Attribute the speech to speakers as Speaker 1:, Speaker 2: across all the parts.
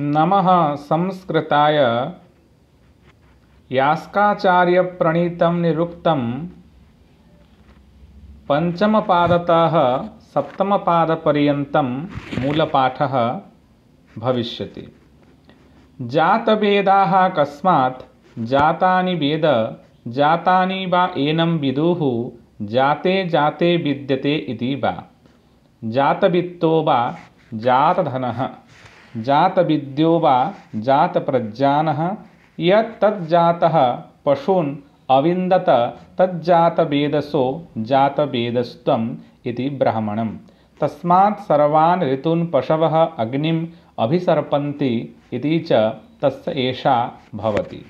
Speaker 1: नमः संस्कृताय यास्काचार्यप्रणीतं निरुक्तं पंचमपादतः सप्तमपादपर्यन्तं मूलपाठः भविष्यति। जातवेदाः कस्मात् जातानि वेद जातानि वा एनं विदुः जाते जाते विद्यते इति वा। जातवित्तो वा जातधनः जातविद्यो वा जातप्रज्ञानः यत्तज्जातः पशून् अविन्दत तज्जातवेदसो जातवेदस्त्वम् इति ब्राह्मणम्। तस्मात् सर्वान् ऋतून् पशवः अग्निम् अभिसर्पन्ति इति च तस्य एषा भवति।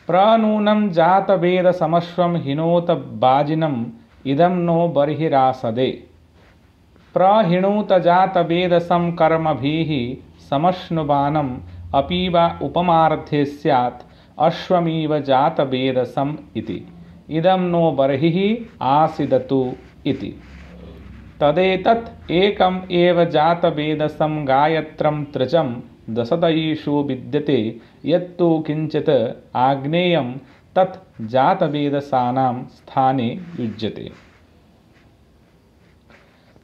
Speaker 1: प्रनूनं जातवेदसमश्वं हिनोत वाजिनम् इदं नो बर्हिरासदे। प्रहिणुत जातवेदसं कर्मभिः समश्नुवानम् अपि वा उपमार्थे स्यात् अश्वमिव जातवेदसम् इति। इदं नो बर्हिः आसीदतु इति। तदेतत् एकम् एव जातवेदसं गायत्रं त्रिचं दशदयिषु विद्यते यत्तु किञ्चित् आग्नेयं तत् जातवेदसानां स्थाने युज्यते।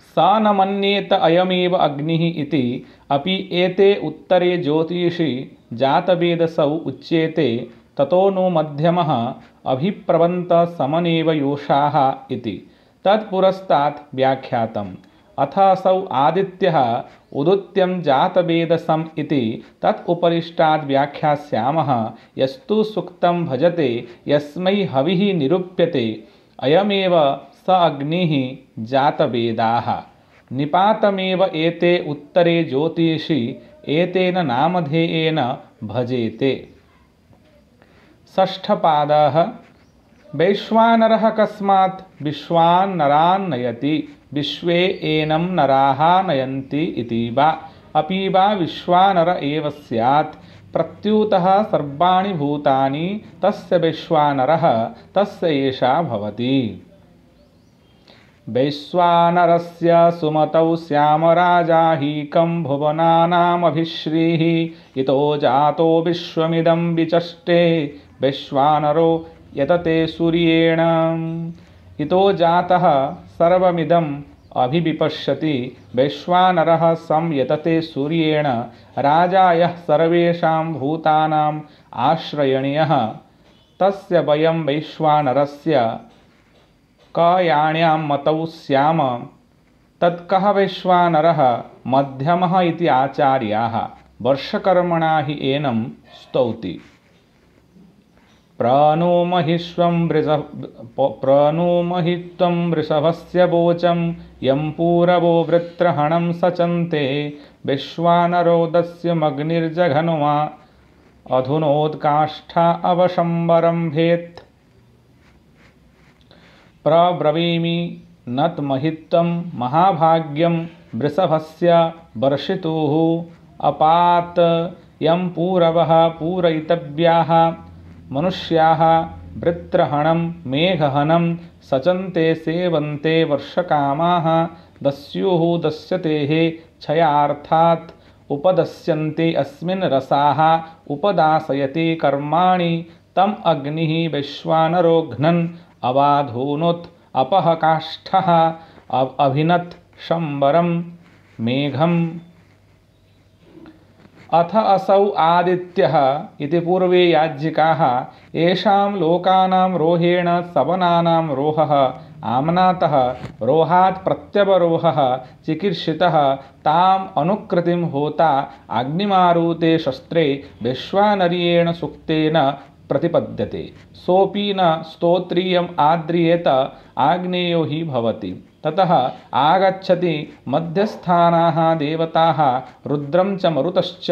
Speaker 1: स न मन्येत अयमेव अग्निः इति अपि एते उत्तरे ज्योतिषि जातवेदसौ उच्येते ततो नो मध्यमः अभिप्रवन्त समनेव योषाः इति तत्पुरस्तात् व्याख्यातम्। अथ असौ आदित्यः उदुत्यं जातवेदसम् इति तत् उपरिष्टाद् व्याख्यास्यामः। यस्तु सूक्तं भजते यस्मै हविः निरूप्यते अयमेव स अग्निः जातवेदाः। निपातमेव एते उत्तरे ज्योतिषि एतेन नामधेयेन भजेते। षष्ठपादः वैश्वानरः कस्मात् विश्वान् नरान् नयति विश्वे एनं नराः नयन्ति इति वा। अपि वा विश्वानर एव स्यात् प्रत्युतः सर्वाणि भूतानि तस्य वैश्वानरः तस्य एषा भवति। वैश्वानरस्य सुमतौ श्यामराजाहीकं भुवनानामभिश्रीः इतो जातो विश्वमिदं विचष्टे वैश्वानरो यतते सूर्येण। इतो जातः सर्वमिदम् अभिविपश्यति वैश्वानरः सं यतते सूर्येण। राजा यः सर्वेषां भूतानाम् आश्रयणीयः तस्य वयं वैश्वानरस्य कयाण्यां मतौ स्याम। तत्कः वैश्वानरः मध्यमः इति आचार्याः वर्षकर्मणा हि एनं स्तौति। प्रणोमहि त्वं वृषभस्य वोचं यं पूरवो वृत्रहणं सचन्ते वैश्वानरोदस्यमग्निर्जघनुमा अधुनोत्काष्ठा अवशम्बरम्भेत्। प्रब्रवीमि नतमहित्वं महाभाग्यं वृषभस्य वर्षितुः अपात यं पूरवः पूरयितव्याः मनुष्याः वृत्रहणं मेघहनं सचन्ते सेवन्ते वर्षकामाः दस्युः दस्यतेः क्षयार्थात् उपदस्यन्ते अस्मिन् रसाः उपदासयति कर्माणि तम् अग्निः वैश्वानरो घ्नन् अवाधूनोत् अपः काष्ठः अभिनत् शम्बरं मेघम्। अथ असौ आदित्यः इति पूर्वे याज्ञिकाः येषां लोकानां रोहेण सवनानां रोहः आम्नातः रोहात् प्रत्यवरोहः चिकीर्षितः ताम् अनुकृतिं होता अग्निमारुते शस्त्रे वैश्वानर्येण सूक्तेन प्रतिपद्यते। सोऽपि न स्तोत्रियम् आद्रियेत आग्नेयो हि भवति। ततः आगच्छति मध्यस्थानाः देवताः रुद्रं च मरुतश्च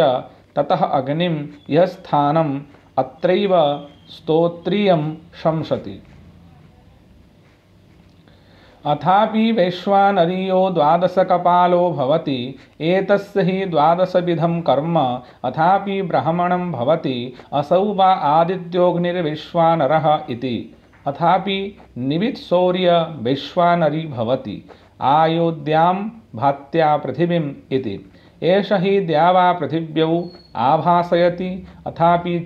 Speaker 1: ततः अग्निं यः स्थानम् अत्रैव स्तोत्रियं शंसति। अथापि वैश्वानरीयो द्वादशकपालो भवति एतस्य हि द्वादशविधं कर्म। अथापि ब्राह्मणं भवति असौ वा आदित्योऽग्निर्वैश्वानरः इति। अथापि निवित्सौर्य वैश्वानरी भवति आयोध्यां भात्या पृथिवीम् इति। एष हि द्यावा पृथिव्यौ आभासयति अथापि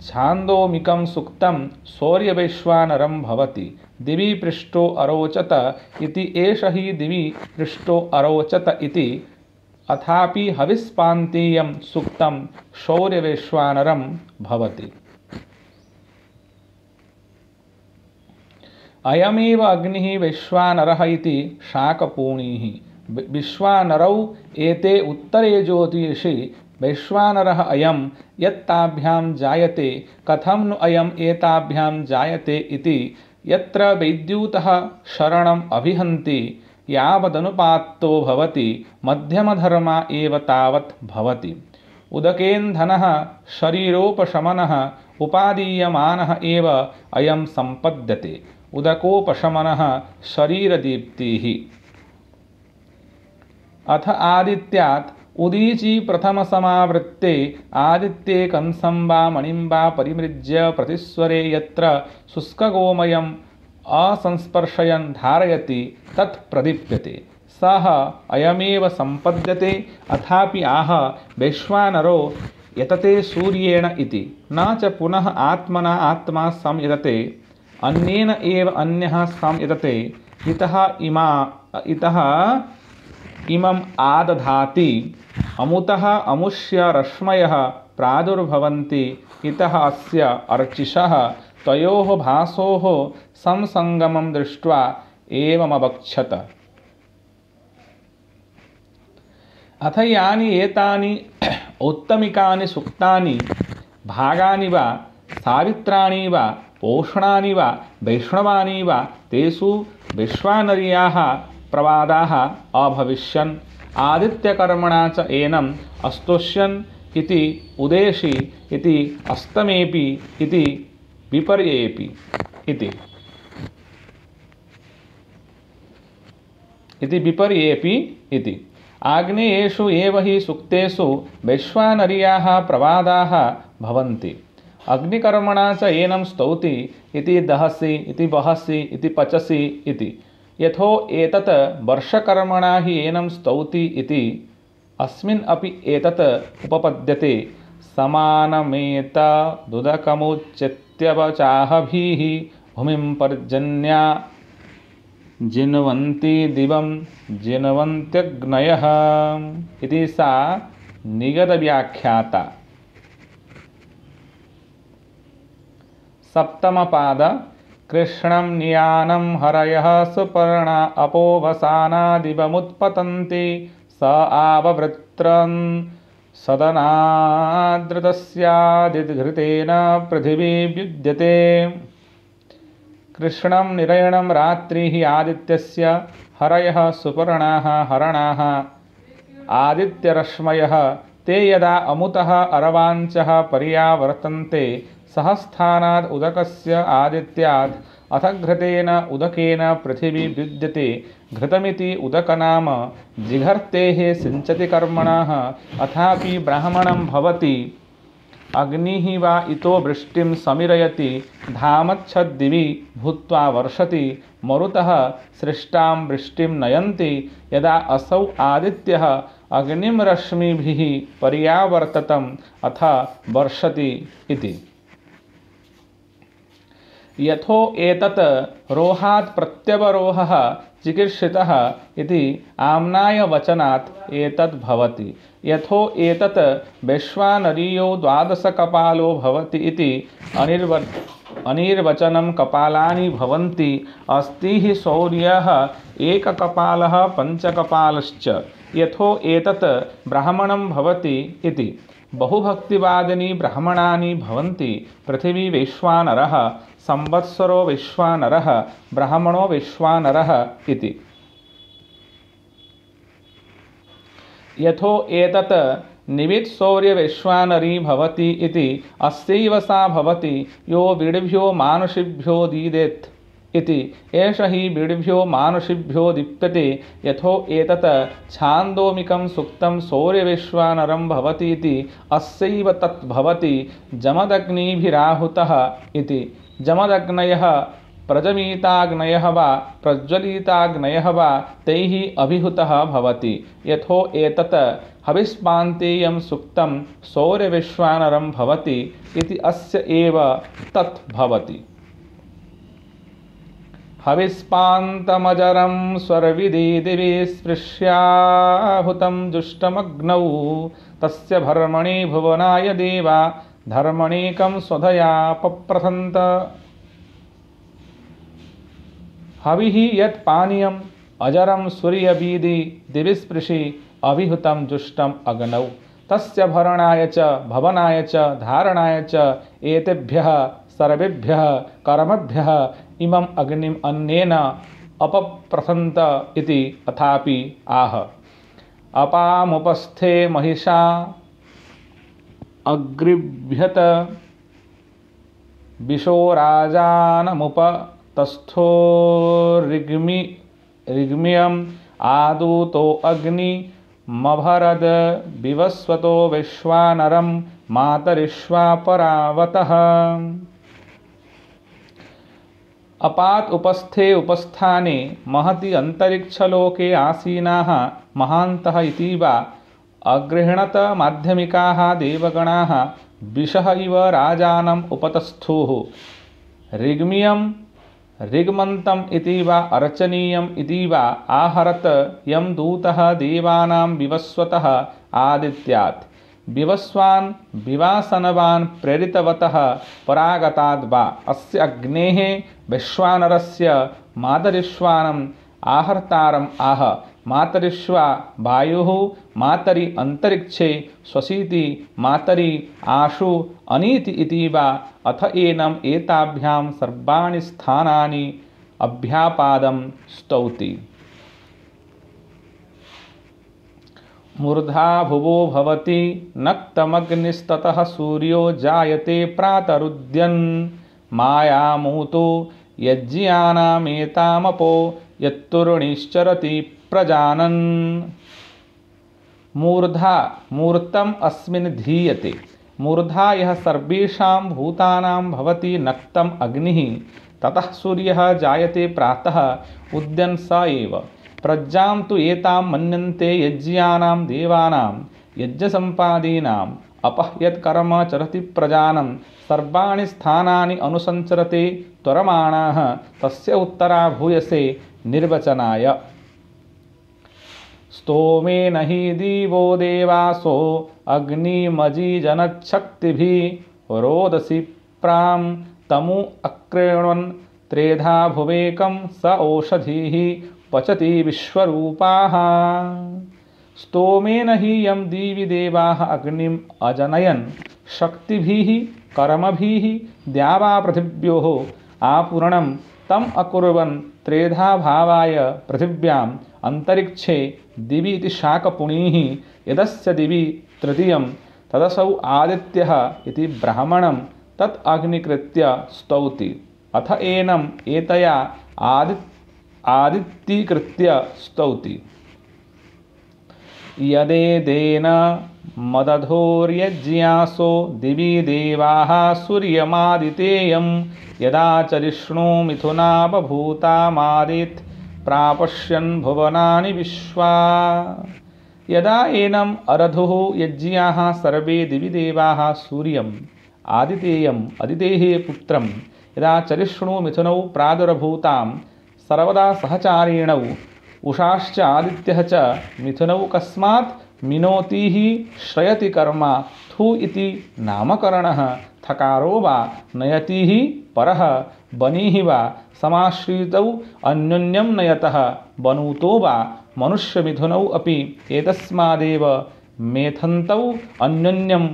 Speaker 1: छान्दोमिकं सुक्तं सौर्यवैश्वानरं भवति। दिवि पृष्ठो अरोचत इति एष हि दिवि पृष्ठो अरोचत इति अथापि हविस्पान्तीयं सुक्तं शौर्यवैश्वानरं भवति। अयमेव अग्निः वैश्वानरः इति शाकपूर्णिः। विश्वानरौ एते उत्तरे ज्योतिषि वैश्वानरः अयं यत्ताभ्यां जायते कथं नु अयम् एताभ्यां जायते इति यत्र वैद्युतः शरणम् अभिहन्ति यावदनुपात्तो भवति मध्यमधर्मा एव तावत् भवति। उदकेन्धनः शरीरोपशमनः उपादीयमानः एव अयं सम्पद्यते। उदकोपशमनः शरीरदीप्तिः। अथ आदित्यात् उदीची प्रथमसमावृत्ते आदित्ये कंसं वा मणिं वा परिमृज्य प्रतिस्वरे यत्र शुष्कगोमयम् असंस्पर्शयन् धारयति तत् प्रदीप्यते। सः अयमेव सम्पद्यते। अथापि आह वैश्वानरो यतते सूर्येण इति न च पुनः आत्मना आत्मा संयतते अन्येन एव अन्यः संयतते। इतः इमम् आदधाति अमुतः अमुष्य रश्मयः प्रादुर्भवन्ति। इतः अस्य अर्चिषः तयोः भासोः संसंगमं दृष्ट्वा एवमवक्षत। अथ यानि एतानि औत्तमिकानि सुक्तानि भागानि वा सावित्राणि वा पोषणानि वा वैष्णवानि वा तेषु वैश्वानर्याः प्रवादाः अभविष्यन्। आदित्यकर्मणा च एनम् अस्तोष्यन् इति उदेशि इति अस्तमेपि इति विपर्येपि इति आग्नेयेषु एव हि सुक्तेषु वैश्वानर्याः प्रवादाः भवन्ति। अग्निकर्मणा च एनं स्तौति इति दहसि इति वहसि इति पचसि इति यथो एतत् वर्षकर्मणा हि एनं स्तौति इति अस्मिन् अपि एतत् उपपद्यते। समानमेतदुदकमुच्यत्यवचाहभिः भूमिं पर्जन्या जिन्वन्ति दिवं जिन्वन्त्यग्नयः इति सा निगदव्याख्याता। सप्तमपाद कृष्णं नियानं हरयः सुपर्णा अपोवसानादिवमुत्पतन्ति स आववृत्रन् सदनादृतस्यादिघृतेन पृथिवी व्युद्यते। कृष्णं निरयणं रात्रिः आदित्यस्य हरयः सुपर्णाः हरणाः आदित्यरश्मयः ते यदा अमुतः अरवाञ्चः पर्यावर्तन्ते सहस्थानात् उदकस्य आदित्यात् अथ घृतेन उदकेन पृथिवी व्युद्यते। घृतमिति उदकनाम जिघर्तेः सिञ्चति कर्मणः अथापि ब्राह्मणं भवति। अग्निः वा इतो वृष्टिं समिरयति धामच्छद्दिवि भूत्वा वर्षति। मरुतः सृष्टां वृष्टिं नयन्ति यदा असौ आदित्यः अग्निं रश्मिभिः पर्यावर्ततम् अथ वर्षति इति। यथो एतत् रोहात् प्रत्यवरोहः चिकीर्षितः इति आम्नायवचनात् एतद् भवति। यथो एतत् वैश्वानरीयो द्वादशकपालो भवति इति अनिर्वचनं कपालानि भवन्ति। अस्ति हि शौर्यः एककपालः पञ्चकपालश्च। यथो एतत् ब्राह्मणं भवति इति बहुभक्तिवादिनी ब्राह्मणानि भवन्ति। पृथिवी वैश्वानरः संवत्सरो वैश्वानरः ब्राह्मणो वैश्वानरः इति। यथो एतत् निवित्सौर्यवैश्वानरी भवति इति अस्यैव सा भवति यो बीड्भ्यो मानुषिभ्यो दीदेत् इति। एष हि बीड्भ्यो मानुषिभ्यो दीप्यते। यथो एतत् छान्दोमिकं सुक्तं सौर्यवैश्वानरं भवति इति अस्यैव तत् भवति जमदग्निभिराहुतः इति। जमदग्नयः प्रजमिताग्नयः वा प्रज्वलिताग्नयः वा तैः अभिहुतः भवति। यथो एतत् हविष्पान्तेयं सुक्तं सौर्यविश्वानरं भवति इति अस्य एव तत् भवति। हविष्पान्तमजरं स्वर्विदि दिवि स्पृश्याहुतं जुष्टमग्नौ तस्य भर्मणि भुवनाय देवा धर्मणीकं स्वधया पप्रथन्त। हविः यत् पानीयम् अजरं सूर्यवीदि दिविस्पृशि अभिहुतं जुष्टम् अग्नौ तस्य भरणाय च भवनाय च धारणाय च एतेभ्यः सर्वेभ्यः कर्मभ्यः इमम् अग्निम् अन्येन अपप्रथन्त इति अथापि आह। अपामुपस्थे महिषा अग्रिभ्यत विशो राजानमुपतस्थो ऋग्म्यम् आदूतो अग्निमभरद विवस्वतो विश्वानरं मातरिश्वा परावतः। अपात उपस्थे उपस्थाने महति अंतरिक्षलोके आसीनाः महान्तः इति वा अगृह्णत माध्यमिकाः देवगणाः विशः इव राजानम् उपतस्थुः ऋग्म्यं ऋग्मन्तम् इति वा अर्चनीयम् इति वा आहरत यं दूतः देवानां विवस्वतः आदित्यात् विवस्वान् विवासनवान् प्रेरितवतः परागताद् वा अस्य अग्नेः विश्वानरस्य मातरिश्वानम् आहर्तारम् आह। मातरिश्वा वायुः मातरि अंतरिक्षे स्वसीति मातरि आशु अनीति इति वा अथ एनम् एताभ्यां सर्वाणि स्थानानि अभ्यापादं स्तौति। मूर्धा भुवो भवति नक्तमग्निस्ततः सूर्यो जायते प्रातरुद्यन् मायामूतो यज्ञानामेतामपो यत्तुर्णिश्चरति प्रजानन्। मूर्धा मूर्तम् अस्मिन् धीयते। मूर्धा यः सर्वेषां भूतानां भवति नक्तम् अग्निः ततः सूर्यः जायते प्रातः उद्यन् स एव। प्रज्ञां तु एतां मन्यन्ते यज्ञानां देवानां यज्ञसम्पादीनाम् अपः यत्कर्म चरति प्रजानं सर्वाणि स्थानानि अनुसञ्चरते त्वरमाणाः तस्य उत्तरा भूयसे निर्वचनाय। स्तोमेन हि दिवो देवासो अग्निमजीजनच्छक्तिभिः रोदसी प्रां तमु अक्रीण्वन् त्रेधा भुवेकं स ओषधीः पचति विश्वरूपाः। स्तोमेन हि यं दिवि देवाः अग्निम् अजनयन् शक्तिभिः कर्मभिः द्यावा पृथिव्योः आपूर्णं तम् अकुर्वन् त्रेधा भावाय पृथिव्याम् अंतरिक्षे दिवि इति शाकपुणीः यदस्य दिवि तृतीयं तदसौ आदित्यः इति ब्राह्मणं तत् अग्निकृत्य स्तौति। अथ एनम् एतया आदित्यीकृत्य स्तौति। यदेदेन मदधोर्यज्ञासो दिवि देवाः सूर्यमादितेयं यदा चरिष्णु मिथुना बभूतामादित् प्रापश्यन् भुवनानि विश्वा। यदा एनम् अरधुः यज्ञाः सर्वे दिवि देवाः सूर्यम् आदितेयम् अदितेः पुत्रं यदा चरिष्णु मिथुनौ प्रादुर्भूतां सर्वदा सहचारिणौ उषाश्च आदित्यः च मिथुनौ कस्मात् मिनोतिः श्रयति कर्म थु इति नामकरणः थकारो वा नयतिः परः बनिः वा समाश्रितौ अन्योन्यं नयतः बनुतो वा मनुष्यमिथुनौ अपि एतस्मादेव मेथन्तौ अन्योन्यं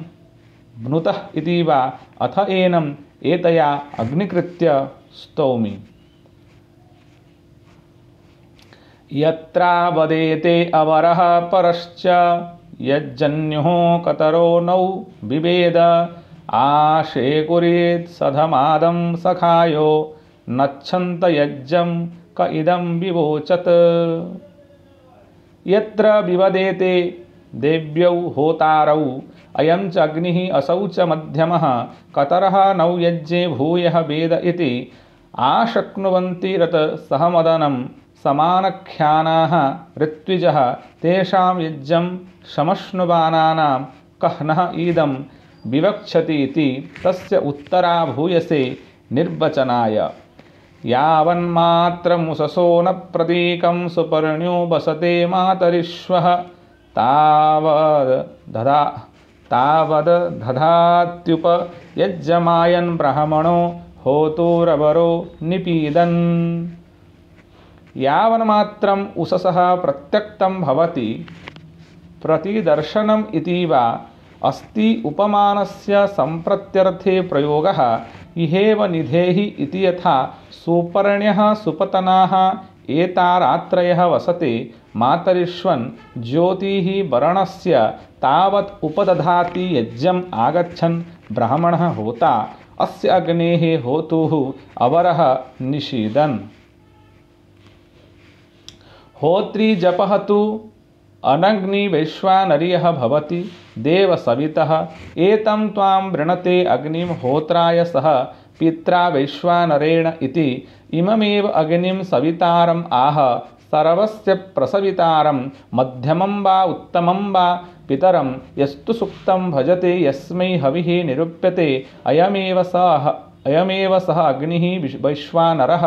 Speaker 1: बनुतः इति वा अथ एनम् एतया अग्निकृत्य स्तौमि। यत्रा वदेते अवरः परश्च यज्जन्युः कतरो नौ बिभेद आशेकुरेत् सधमादं सखायो नच्छन्त यज्ञं क इदं विवोचत। यत्र विवदेते देव्यौ होतारौ अयं च अग्निः असौ च मध्यमः कतरः नौ यज्ञे भूयः वेद इति आशक्नुवन्ति रत सहमदनं समानख्यानाः ऋत्विजः तेषां यज्ञं शमश्नुवानानां कः नः इदं विवक्षति इति तस्य उत्तरा भूयसे निर्वचनाय। यावन्मात्रमुससो न प्रतीकं सुपर्ण्यो बसते मातरिश्वः तावदधात्युपयज्यमायन् ब्राह्मणो होतुरवरो निपीदन्। यावन्मात्रम् उषसः प्रत्यक्तं भवति प्रतिदर्शनम् इति वा अस्ति उपमानस्य सम्प्रत्यर्थे प्रयोगः इहेव निधेहि इति यथा सुपर्ण्यः सुपतनाः एतारात्रयः वसते मातरिश्वन् ज्योतिः वरणस्य तावत् उपदधाति यज्ञम् आगच्छन् ब्राह्मणः होता अस्य अग्नेः होतुः अवरः निषीदन्। होत्री जपः तु अनग्निवैश्वानर्यः भवति देवसवितः एतं त्वां वृणते अग्निं होत्राय सह पित्रा वैश्वानरेण इति इममेव अग्निं सवितारम् आह सर्वस्य प्रसवितारं मध्यमं वा उत्तमं वा पितरं यस्तु सुक्तं भजते यस्मै हविः निरूप्यते अयमेव सः अग्निः वैश्वानरः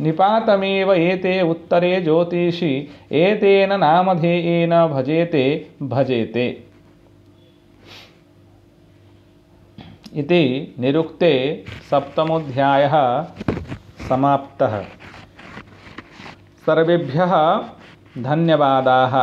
Speaker 1: निपातमेव एते उत्तरे ज्योतिषि एतेन नामधेयेन भजेते इति निरुक्ते सप्तमोऽध्यायः समाप्तः। सर्वेभ्यः धन्यवादाः।